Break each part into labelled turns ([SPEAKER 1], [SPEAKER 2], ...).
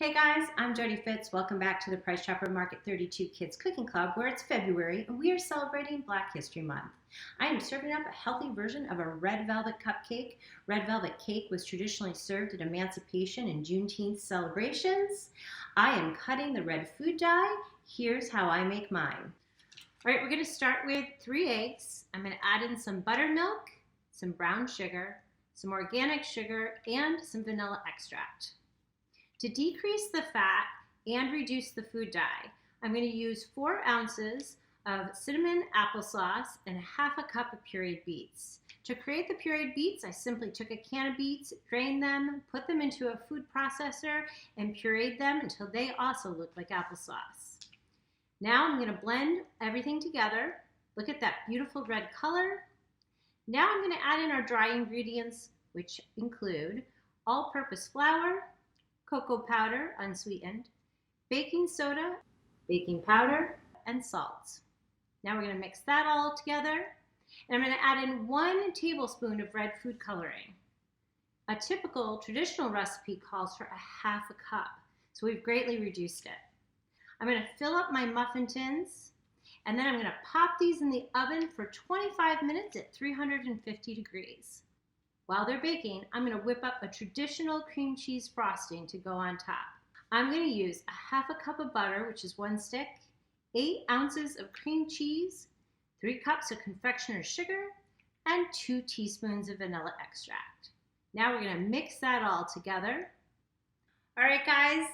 [SPEAKER 1] Hey guys, I'm Jody Fitz. Welcome back to the Price Chopper Market 32 Kids Cooking Club, where it's February and we are celebrating Black History Month. I am serving up a healthy version of a red velvet cupcake. Red velvet cake was traditionally served at Emancipation and Juneteenth celebrations. I am cutting the red food dye. Here's how I make mine. All right, we're going to start with 3 eggs. I'm going to add in some buttermilk, some brown sugar, some organic sugar, and some vanilla extract. To decrease the fat and reduce the food dye, I'm going to use 4 ounces of cinnamon applesauce and ½ a cup of pureed beets. To create the pureed beets, I simply took a can of beets, drained them, put them into a food processor, and pureed them until they also look like applesauce. Now I'm going to blend everything together. Look at that beautiful red color. Now I'm going to add in our dry ingredients, which include all-purpose flour, cocoa powder, unsweetened, baking soda, baking powder, and salt. Now we're going to mix that all together, and I'm going to add in 1 tablespoon of red food coloring. A typical traditional recipe calls for ½ a cup, so we've greatly reduced it. I'm going to fill up my muffin tins, and then I'm going to pop these in the oven for 25 minutes at 350 degrees. While they're baking, I'm going to whip up a traditional cream cheese frosting to go on top. I'm going to use ½ a cup of butter, which is 1 stick, 8 ounces of cream cheese, 3 cups of confectioner's sugar, and 2 teaspoons of vanilla extract. Now we're going to mix that all together. All right, guys,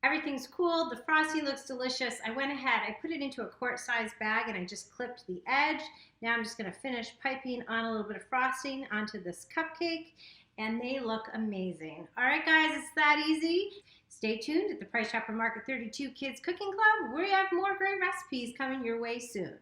[SPEAKER 1] everything's cooled. The frosting looks delicious. I went ahead, I put it into a quart-sized bag, and I just clipped the edge. Now I'm just going to finish piping on a little bit of frosting onto this cupcake, and they look amazing. All right, guys, it's that easy. Stay tuned at the Price Chopper Market 32 Kids Cooking Club, where we have more great recipes coming your way soon.